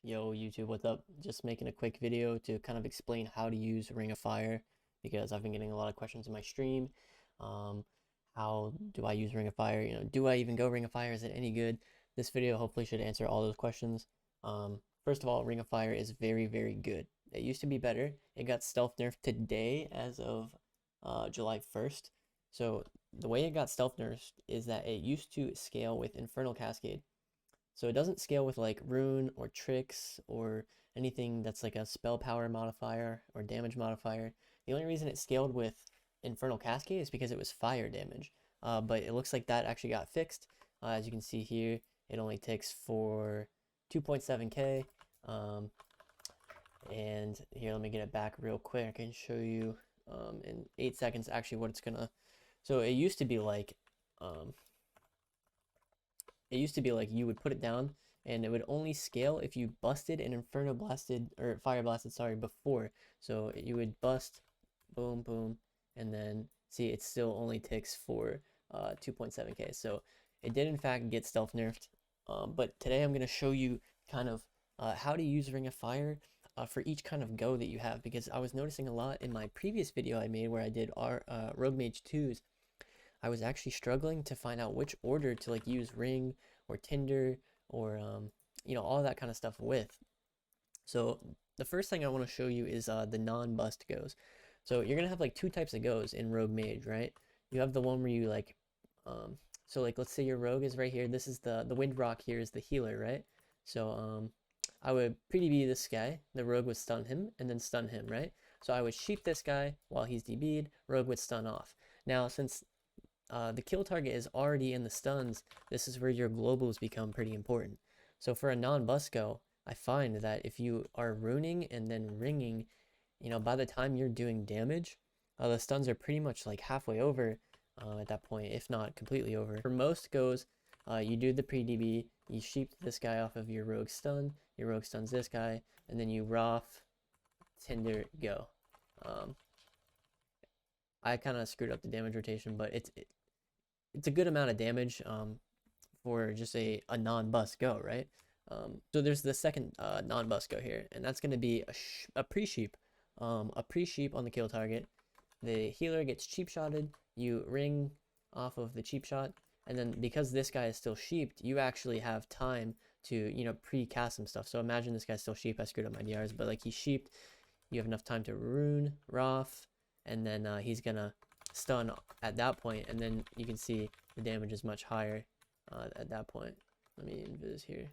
Yo, YouTube, what's up? Just making a quick video to kind of explain how to use Ring of Fire because I've been getting a lot of questions in my stream. Um, how do I use Ring of Fire? Do I even go Ring of Fire? Is it any good? This video hopefully should answer all those questions. First of all, Ring of Fire is very, very good. It used to be better. It got stealth nerfed today as of July 1st. So the way it got stealth nerfed is that it used to scale with Infernal Cascade. So it doesn't scale with like rune or tricks or anything that's like a spell power modifier or damage modifier. The only reason it scaled with Infernal Cascade is because it was fire damage. But it looks like that actually got fixed. As you can see here, it only ticks for 2.7k. And here, let me get it back real quick. I can show you in 8 seconds actually what it's gonna. So it used to be like you would put it down and it would only scale if you busted an Inferno blasted or fire blasted, sorry, before. So you would bust, boom, boom, and then see it still only ticks for 2.7k. So it did in fact get stealth nerfed. But today I'm going to show you kind of how to use Ring of Fire for each kind of go that you have, because I was noticing a lot in my previous video I made where I did our Rogue Mage 2s. I was actually struggling to find out which order to like use Ring or Tinder or all that kind of stuff with. So the first thing I want to show you is the non-bust goes. So you're gonna have like two types of goes in Rogue Mage, right? You have the one where you like so like let's say your rogue is right here. This is the wind rock here is the healer, right? So I would pre-DB this guy, the rogue would stun him and then stun him, right? So I would sheep this guy while he's DB'd, rogue would stun off. Now since the kill target is already in the stuns, this is where your globals become pretty important. So for a non-bust go, I find that if you are runing and then ringing, by the time you're doing damage, the stuns are pretty much like halfway over at that point, if not completely over. For most goes, you do the pre-DB, you sheep this guy off of your rogue stun, your rogue stuns this guy, and then you RoF, Tinder, go. I kind of screwed up the damage rotation, but it's a good amount of damage for just a non-bust go, right? So there's the second non-bust go here, and that's going to be a pre-sheep. A pre-sheep on the kill target. The healer gets cheap shotted, you ring off of the cheap shot, and then because this guy is still sheeped, you actually have time to, pre-cast some stuff. So imagine this guy's still sheep. I screwed up my DRs, but like he's sheeped, you have enough time to rune, RoF, and then he's gonna stun at that point, and then you can see the damage is much higher at that point. Let me invis here.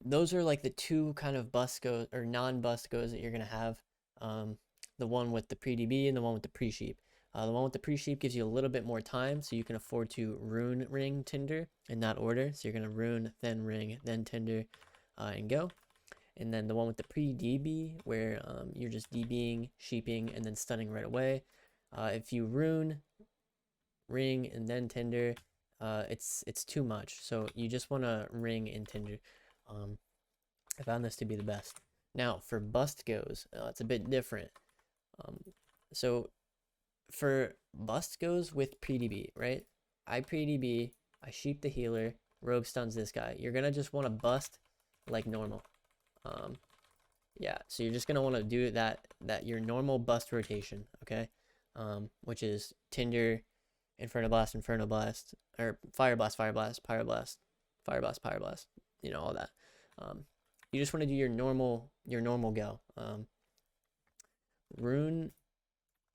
Those are like the two kind of bust goes or non-bust goes that you're gonna have. The one with the pre-DB and the one with the pre-sheep. The one with the pre-sheep gives you a little bit more time, so you can afford to rune, ring, Tinder in that order. So you're gonna rune, then ring, then Tinder, and go. And then the one with the pre-DB, where you're just DBing, sheeping, and then stunning right away. If you rune, ring, and then Tinder, it's too much. So you just want to ring and Tinder. I found this to be the best. Now for bust goes, it's a bit different. So for bust goes with pre-DB, right? I pre-DB, I sheep the healer, rogue stuns this guy. You're gonna just want to bust like normal. Yeah, so you're just gonna want to do that your normal bust rotation, okay? Which is Tinder, Inferno Blast, or Fire Blast, Fire Blast, Pyro Blast, Fire Blast, Pyro Blast, all that. You just want to do your normal go. Rune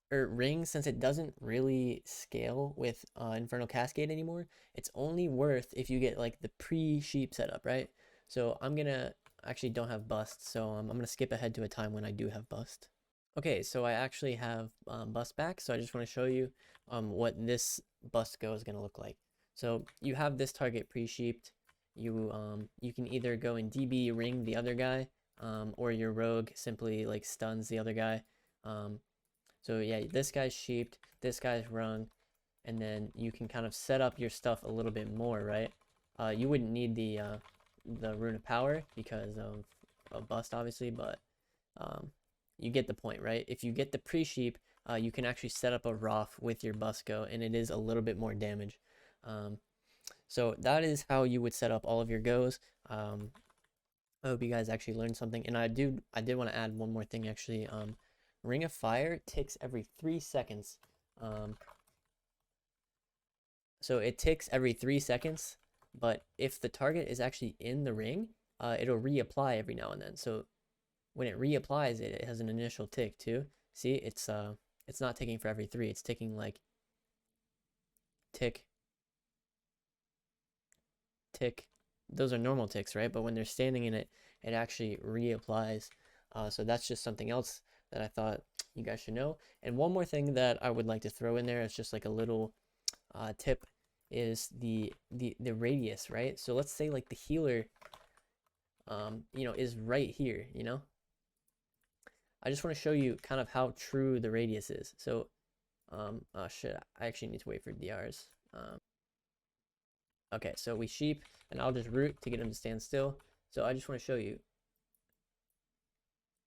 or ring, since it doesn't really scale with Infernal Cascade anymore, it's only worth if you get like the pre-sheep setup, right? So I'm gonna actually don't have bust, so I'm gonna skip ahead to a time when I do have bust. Okay, so I actually have bust back, so I just want to show you what this bust go is gonna look like. So you have this target pre-sheeped. You can either go and DB ring the other guy, or your rogue simply like stuns the other guy. So yeah, this guy's sheeped, this guy's rung, and then you can kind of set up your stuff a little bit more, right? You wouldn't need the Rune of Power because of bust, obviously, but you get the point, right? If you get the PRESHEEP, you can actually set up a RoF with your bust go, and it is a little bit more damage. So that is how you would set up all of your goes. I hope you guys actually learned something. And I did want to add one more thing actually. Ring of Fire ticks every 3 seconds. So it ticks every 3 seconds, but if the target is actually in the ring, it'll reapply every now and then. So when it reapplies, it has an initial tick too. See, it's not ticking for every 3. It's ticking like tick, tick. Those are normal ticks, right? But when they're standing in it, it actually reapplies. So that's just something else that I thought you guys should know. And one more thing that I would like to throw in there is just like a little tip is the radius, right? So let's say like the healer, is right here, I just want to show you kind of how true the radius is. So, oh shit, I actually need to wait for DRs. Okay, so we sheep, and I'll just root to get him to stand still. So I just want to show you.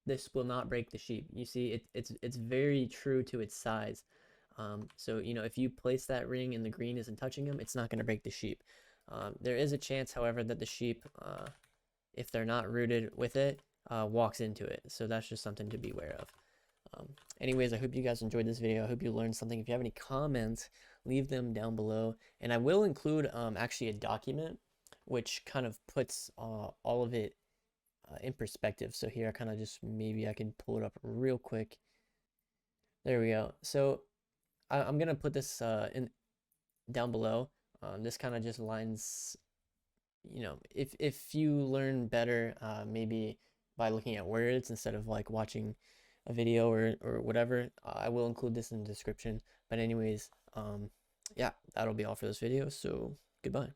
This will not break the sheep. You see, it's very true to its size. So, if you place that ring and the green isn't touching him, it's not going to break the sheep. There is a chance, however, that the sheep, if they're not rooted with it, walks into it. So that's just something to be aware of. Anyways, I hope you guys enjoyed this video. I hope you learned something. If you have any comments, leave them down below. And I will include actually a document which kind of puts all of it in perspective. So here I kind of just, maybe I can pull it up real quick. There we go. So I'm gonna put this in down below. This kind of just lines, if you learn better, maybe by looking at words instead of like watching a video or whatever, I will include this in the description. But anyways, yeah, that'll be all for this video. So goodbye.